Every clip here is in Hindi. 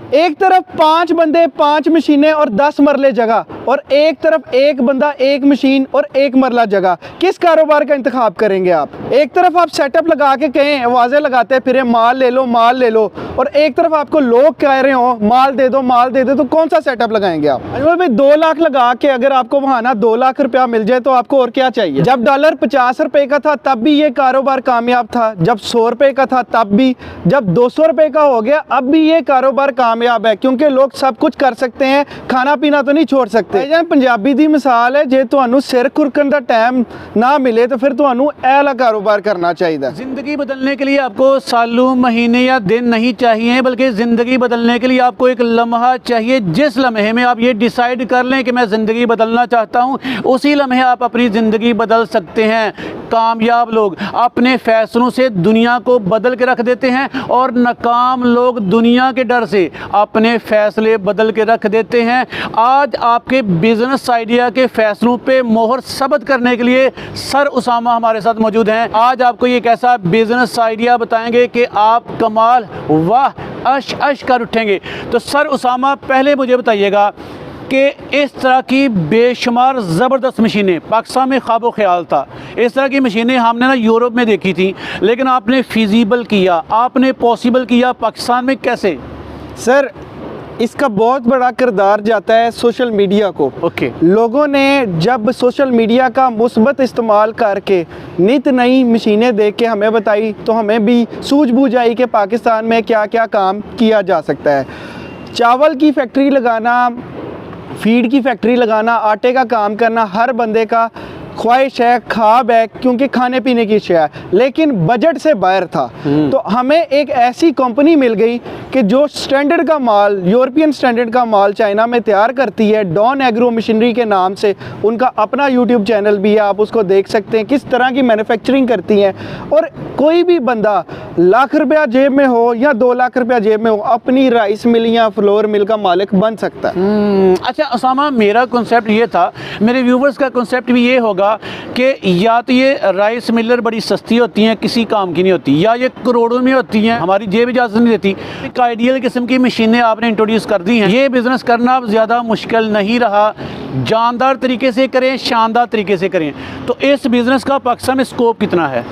एक तरफ 5 बंदे 5 मशीनें और 10 मरले जगह, और एक तरफ एक बंदा 1 मशीन और 1 मरला जगह। किस कारोबार का इंतखाब करेंगे आप? एक तरफ आप सेटअप लगा के कहें, आवाज़ें लगाते फिर माल ले लो माल ले लो, और एक तरफ आपको लोग कह रहे हो माल दे दो माल दे दो, तो कौन सा सेटअप लगाएंगे आप? अजमल भाई 2 लाख लगा के अगर आपको वहां 2 लाख रुपया मिल जाए तो आपको और क्या चाहिए? जब डॉलर 50 रुपए का था तब भी ये कारोबार कामयाब था, जब 100 रुपए का था तब भी, जब 200 रुपए का हो गया अब भी ये कारोबार कामयाब है, क्योंकि लोग सब कुछ कर सकते हैं, खाना पीना तो नहीं छोड़ सकते। पंजाबी दी मिसाल है, जे तुहानू सिर खुरकन दा टाइम ना मिले तो फिर तुहानू ऐला कारोबार करना चाहिए। जिंदगी बदलने के लिए आपको सालों महीने या दिन नहीं चाहिए, बल्कि ज़िंदगी बदलने के लिए आपको एक लम्हा चाहिए। जिस लम्हे में आप ये डिसाइड कर लें कि मैं ज़िंदगी बदलना चाहता हूँ, उसी लम्हे आप अपनी ज़िंदगी बदल सकते हैं। कामयाब लोग अपने फैसलों से दुनिया को बदल के रख देते हैं, और नाकाम लोग दुनिया के डर से अपने फैसले बदल के रख देते हैं। आज आपके बिजनेस आइडिया के फैसलों पे मोहर सबत करने के लिए सर उसामा हमारे साथ मौजूद हैं। आज आपको ये कैसा बिजनेस आइडिया बताएंगे कि आप कमाल वाह अश अश कर उठेंगे। तो सर उसामा, पहले मुझे बताइएगा कि इस तरह की बेशुमार ज़बरदस्त मशीनें पाकिस्तान में ख्वाबो ख्याल था। इस तरह की मशीनें हमने ना यूरोप में देखी थी, लेकिन आपने फिजिबल किया, आपने पॉसिबल किया पाकिस्तान में। कैसे? सर इसका बहुत बड़ा किरदार जाता है सोशल मीडिया को। लोगों ने जब सोशल मीडिया का मुस्बत इस्तेमाल करके नित नई मशीनें देख के हमें बताई, तो हमें भी सूझबूझ आई कि पाकिस्तान में क्या क्या काम किया जा सकता है। चावल की फैक्ट्री लगाना, फीड की फैक्ट्री लगाना, आटे का काम करना हर बंदे का ख्वाहिश है, ख्वाब है, क्योंकि खाने पीने की शय है, लेकिन बजट से बाहर था। तो हमें एक ऐसी कंपनी मिल गई कि जो स्टैंडर्ड का माल, यूरोपियन स्टैंडर्ड का माल चाइना में तैयार करती है, डॉन एग्रो मशीनरी के नाम से। उनका अपना यूट्यूब चैनल भी है, आप उसको देख सकते हैं किस तरह की मैन्युफैक्चरिंग करती हैं। और कोई भी बंदा लाख रुपया जेब में हो या 2 लाख रुपया जेब में हो, अपनी राइस मिल या फ्लोर मिल का मालिक बन सकता है। अच्छा उसामा, मेरा कॉन्सेप्ट ये था, मेरे व्यूवर्स का कॉन्सेप्ट भी ये होगा कि या तो ये राइस मिलर बड़ी सस्ती होती हैं, किसी काम की नहीं होती, या ये करोड़ों में होती हैं, हमारी जेब इजाज़त नहीं देती। एक आइडियल किस्म की मशीनें आपने इंट्रोड्यूस कर दी हैं। ये बिज़नेस करना ज़्यादा मुश्किल नहीं रहा, जानदार तरीके से करें, शानदार तरीके से करें। तो इस बिज़नेस का पाकिस्तान में स्कोप कितना है?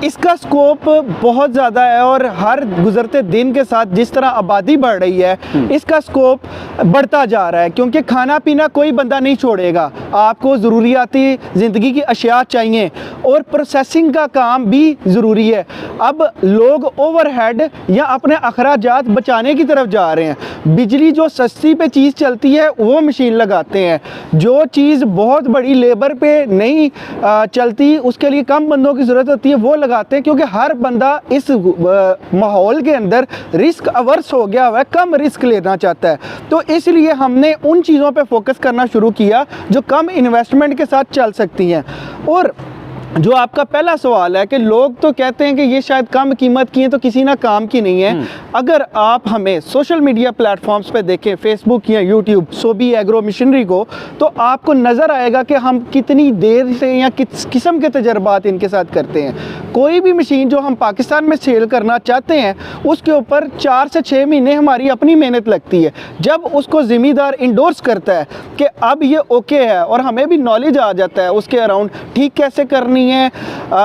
इसका स्कोप बहुत ज़्यादा है, और हर गुजरते दिन के साथ जिस तरह आबादी बढ़ रही है, इसका स्कोप बढ़ता जा रहा है, क्योंकि खाना पीना कोई बंदा नहीं छोड़ेगा। आपको ज़रूरियाती ज़िंदगी की अशिया चाहिए, और प्रोसेसिंग का काम भी ज़रूरी है। अब लोग ओवरहेड या अपने अखराजात बचाने की तरफ जा रहे हैं। बिजली जो सस्ती पे चीज़ चलती है वो मशीन लगाते हैं, जो चीज़ बहुत बड़ी लेबर पे नहीं चलती, उसके लिए कम बंदों की ज़रूरत होती है, वो लगाते हैं, क्योंकि हर बंदा इस माहौल के अंदर रिस्क अवर्स हो गया हुआ है, कम रिस्क लेना चाहता है। तो इसलिए हमने उन चीज़ों पे फोकस करना शुरू किया जो कम इन्वेस्टमेंट के साथ चल सकती हैं। और जो आपका पहला सवाल है कि लोग तो कहते हैं कि ये शायद कम कीमत की है तो किसी ना काम की नहीं है। अगर आप हमें सोशल मीडिया प्लेटफॉर्म्स पे देखें, फेसबुक या यूट्यूब, सोबी एग्रो मशीनरी को, तो आपको नज़र आएगा कि हम कितनी देर से या किस किस्म के तजर्बात इनके साथ करते हैं। कोई भी मशीन जो हम पाकिस्तान में सेल करना चाहते हैं, उसके ऊपर 4 से 6 महीने हमारी अपनी मेहनत लगती है। जब उसको ज़िम्मेदार इंडोर्स करता है कि अब ये ओके है, और हमें भी नॉलेज आ जाता है उसके अराउंड ठीक कैसे करनी है,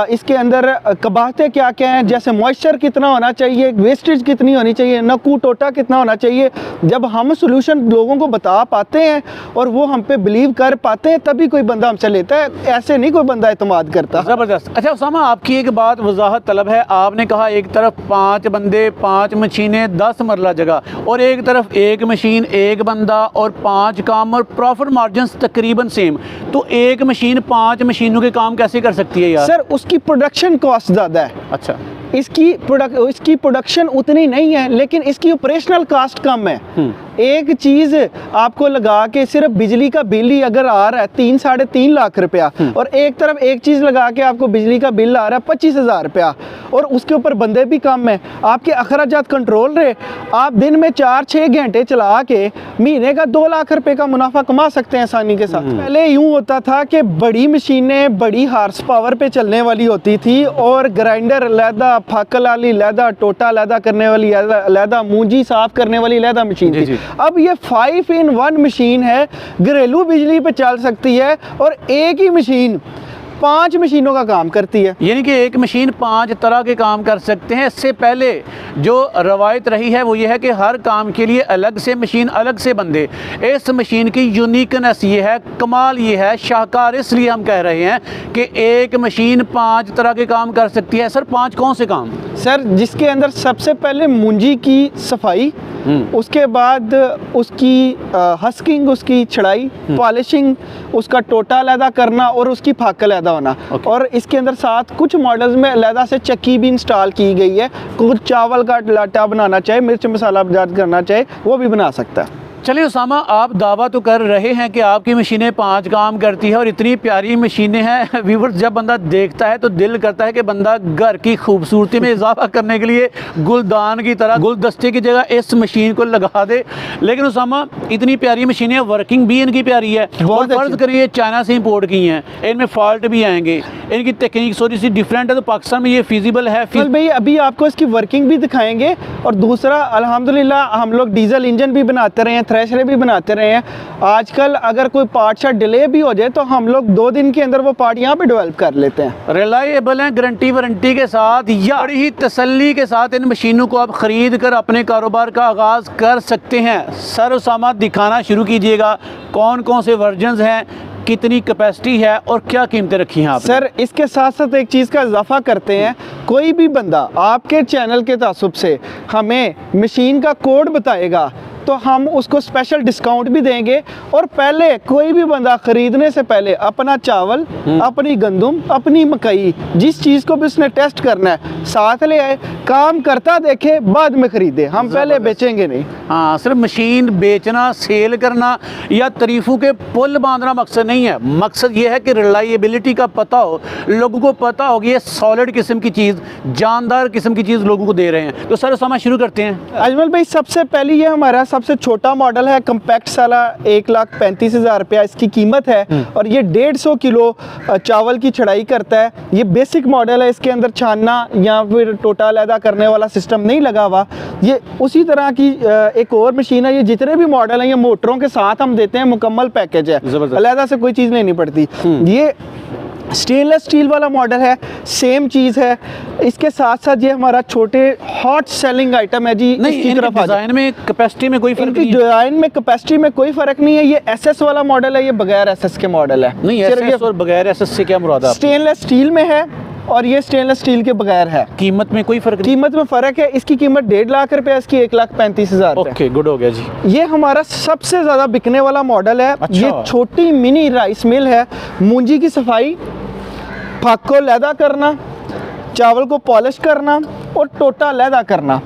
इसके अंदर कबाहतें क्या क्या हैं, जैसे मॉइस्चर कितना होना चाहिए, वेस्टेज कितनी होनी चाहिए, नकू टोटा कितना होना चाहिए। जब हम सोल्यूशन लोगों को बता पाते हैं और वो हम पे बिलीव कर पाते हैं, तभी कोई बंदा हमसे लेता है, ऐसे नहीं कोई बंदा एतमाद करता। ज़बरदस्त। अच्छा उसामा, आपकी एक बात वजाहत तलब है। आपने कहा एक तरफ 5 बंदे 5 मशीनें 10 मरला जगह, और एक तरफ 1 मशीन 1 बंदा और 5 काम, और प्रॉफिट मार्जिन तकरीबन सेम। तो एक मशीन 5 मशीनों के काम कैसे कर सकती है यार? सर उसकी प्रोडक्शन कॉस्ट ज़्यादा है। अच्छा, इसकी प्रोडक्शन उतनी नहीं है, लेकिन इसकी ऑपरेशनल कॉस्ट कम है। एक चीज़ आपको लगा के सिर्फ बिजली का बिल ही अगर आ रहा है 3-3.5 लाख रुपया, और एक तरफ एक चीज़ लगा के आपको बिजली का बिल आ रहा है 25,000 रुपया, और उसके ऊपर बंदे भी कम है, आपके अखराजात कंट्रोल रहे, आप दिन में 4-6 घंटे चला के महीने का 2 लाख रुपए का मुनाफा कमा सकते हैं आसानी के साथ। पहले यूं होता था कि बड़ी मशीनें बड़ी हार्स पावर पे चलने वाली होती थी, और ग्राइंडर लैदा, फाकल वाली लैदा, टोटा लैदा करने वाली लैदा, मूंजी साफ करने वाली लैदा मशीन जी, थी। जी। अब ये 5-in-1 मशीन है, घरेलू बिजली पे चल सकती है, और एक ही मशीन 5 मशीनों का काम करती है। यानी कि एक मशीन 5 तरह के काम कर सकते हैं। इससे पहले जो रवायत रही है वो ये है कि हर काम के लिए अलग से मशीन, अलग से बंदे। इस मशीन की यूनिकनेस ये है, कमाल ये है, शाहकार इसलिए हम कह रहे हैं कि एक मशीन 5 तरह के काम कर सकती है। सर 5 कौन से काम? सर जिसके अंदर सबसे पहले मूंजी की सफाई, उसके बाद उसकी हस्किंग, उसकी छड़ाई, पॉलिशिंग, उसका टोटा अलहदा करना और उसकी फाक अलहदा होना। और इसके अंदर साथ कुछ मॉडल्स में अलहदा से चक्की भी इंस्टॉल की गई है। कुछ चावल का लाटा बनाना चाहे, मिर्च मसाला जात करना चाहे, वो भी बना सकता है। चलिए उसामा, आप दावा तो कर रहे हैं कि आपकी मशीनें 5 काम करती है और इतनी प्यारी मशीनें हैं। व्यूअर्स, जब बंदा देखता है तो दिल करता है कि बंदा घर की खूबसूरती में इजाफा करने के लिए गुलदान की तरह गुलदस्ते की जगह इस मशीन को लगा दे। लेकिन उसामा, इतनी प्यारी मशीनें, वर्किंग भी इनकी प्यारी है, और फर्ज करिए चाइना से इंपोर्ट की हैं, इनमें फॉल्ट भी आएंगे, इनकी टेक्निक थोड़ी सी डिफरेंट है, तो पाकिस्तान में ये फिजिबल है? भाई अभी आपको इसकी वर्किंग भी दिखाएंगे, और दूसरा अल्हम्दुलिल्लाह हम लोग डीजल इंजन भी बनाते रहे हैं, थ्रेशर भी बनाते रहे हैं। आजकल अगर कोई पार्ट शार्ट डिले भी हो जाए तो हम लोग 2 दिन के अंदर वो पार्ट यहाँ पे डेवलप कर लेते हैं। रिलायबल हैं, गारंटी वारंटी के साथ, या बड़ी ही तसल्ली के साथ इन मशीनों को आप ख़रीद कर अपने कारोबार का आगाज़ कर सकते हैं। सर उसामा, दिखाना शुरू कीजिएगा, कौन कौन से वर्जन्स हैं, कितनी कैपेसिटी है और क्या कीमतें रखी हैं आपने? सर इसके साथ साथ एक चीज़ का इजाफा करते हैं, कोई भी बंदा आपके चैनल के तासुब से हमें मशीन का कोड बताएगा तो हम उसको स्पेशल डिस्काउंट भी देंगे। और पहले कोई भी बंदा ख़रीदने से पहले अपना चावल, अपनी गंदम, अपनी मकई, जिस चीज़ को भी उसने टेस्ट करना है साथ ले आए, काम करता देखे, बाद में ख़रीदे। हम पहले बेचेंगे नहीं। हाँ, सिर्फ मशीन बेचना, सेल करना या तरीफों के पुल बांधना मकसद नहीं है। मकसद ये है कि रिलायबिलिटी का पता हो, लोगों को पता हो कि ये सॉलिड किस्म की चीज़, जानदार किस्म की चीज़ लोगों को दे रहे हैं। तो सर उसामा, शुरू करते हैं। अजमल भाई, सबसे पहले ये हमारा सबसे छोटा मॉडल है, कम्पैक्ट साला, 1,35,000 रुपया इसकी कीमत है, और ये 150 किलो चावल की छड़ाई करता है। ये बेसिक मॉडल है, इसके अंदर छानना या फिर टोटा अलहदा करने वाला सिस्टम नहीं लगा हुआ। ये उसी तरह की एक और मशीन है। ये जितने भी मॉडल हैं ये मोटरों के साथ हम देते हैं, मुकम्मल पैकेज है, अलहदा से कोई चीज़ लेनी पड़ती। ये स्टेनलेस स्टील वाला मॉडल है, सेम चीज़ है। इसके साथ साथ ये हमारा छोटे हॉट सेलिंग आइटम है जी। नहीं, इसकी तरफ डिज़ाइन में, कैपेसिटी में कोई फर्क नहीं है? डिज़ाइन में, कैपेसिटी में कोई फर्क नहीं है। ये एसएस वाला मॉडल है, ये बगैर एसएस के मॉडल है। नहीं, एसएस और बगैर एसएस से क्या मुराद है? स्टेनलेस स्टील में है और ये स्टेनलेस स्टील के बगैर है। कीमत में कोई फर्क नहीं? कीमत में फ़र्क है। इसकी कीमत 1.5 लाख रुपए, इसकी 1,35,000। ओके, गुड हो गया जी। ये हमारा सबसे ज़्यादा बिकने वाला मॉडल है। अच्छा। ये छोटी मिनी राइस मिल है। मूंजी की सफाई, फाक को लैदा करना, चावल को पॉलिश करना और टोटा लैदा करना,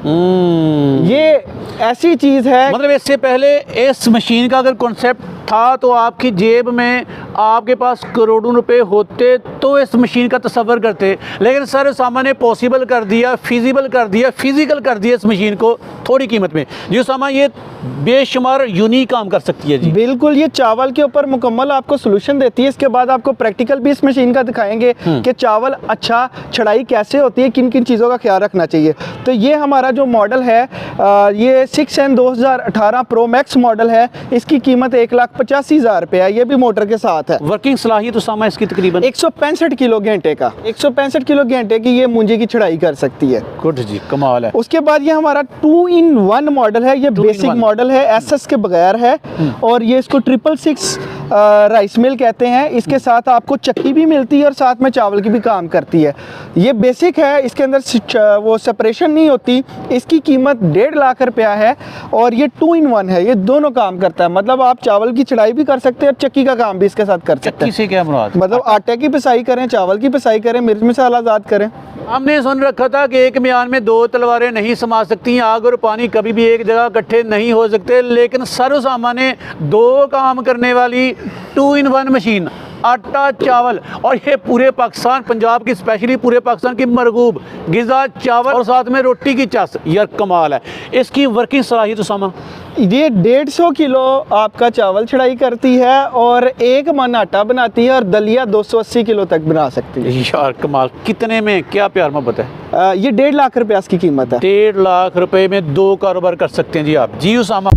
ये ऐसी चीज़ है। मतलब इससे पहले इस मशीन का अगर कॉन्सेप्ट था तो आपकी जेब में आपके पास करोड़ों रुपए होते तो इस मशीन का तस्वर करते, लेकिन सर सामा ने पॉसिबल कर दिया, फिजिबल कर दिया, फिजिकल कर दिया इस मशीन को थोड़ी कीमत में। जी सामा, ये बेशुमार यूनिक काम कर सकती है जी। बिल्कुल, ये चावल के ऊपर मुकम्मल आपको सोल्यूशन देती है। इसके बाद आपको प्रैक्टिकल भी इस मशीन का दिखाएंगे कि चावल अच्छा छड़ाई कैसे होती है, किन किन चीज़ों का ख्याल रखना चाहिए। तो ये हमारा जो मॉडल है ये 6N 2018 प्रो मैक्स मॉडल है। इसकी कीमत 1,85,000 रुपये है। ये भी मोटर के साथ है। वर्किंग सलाहियत तो सामा इसकी तकरीबन 165 किलो घंटे का, 165 किलो घंटे की ये मूंजी की छड़ाई कर सकती है। गुड जी, कमाल है। उसके बाद ये हमारा 2-in-1 मॉडल है। ये बेसिक मॉडल है, एसएस के बगैर है, और ये इसको 666 राइस मिल कहते हैं। इसके साथ आपको चक्की भी मिलती है और साथ में चावल की भी काम करती है। ये बेसिक है, इसके अंदर वो सेपरेशन नहीं होती। इसकी कीमत 1.5 लाख रुपया है और ये 2-in-1 है। ये दोनों काम करता है, मतलब आप चावल की छड़ाई भी कर सकते हैं और चक्की का काम भी इसके साथ कर सकते हैं। चक्की से क्या मुराद? मतलब आटे की पिसाई करें, चावल की पिसाई करें, मिर्च मसाला आजाद करें। हमने सुन रखा था कि एक म्यान में दो तलवारें नहीं समा सकती, आग और पानी कभी भी एक जगह इकट्ठे नहीं हो सकते, लेकिन सरोसामा ने दो काम करने वाली 2 in 1 मशीन, आटा चावल, और ये पूरे पाकिस्तान, पंजाब की स्पेशली पूरे पाकिस्तान की मरगूब ग़िज़ा चावल और साथ में रोटी की चस, यार कमाल है। इसकी वर्किंग सलाहियत उसामा, ये 150 किलो आपका चावल छड़ाई करती है और 1 मन आटा बनाती है और दलिया 280 किलो तक बना सकती है। यार कमाल। कितने में, क्या प्यार मोहब्बत है। ये 1.5 लाख रुपये इसकी कीमत है। 1.5 लाख रुपए में 2 कारोबार कर सकते हैं जी आप। जी उसामा।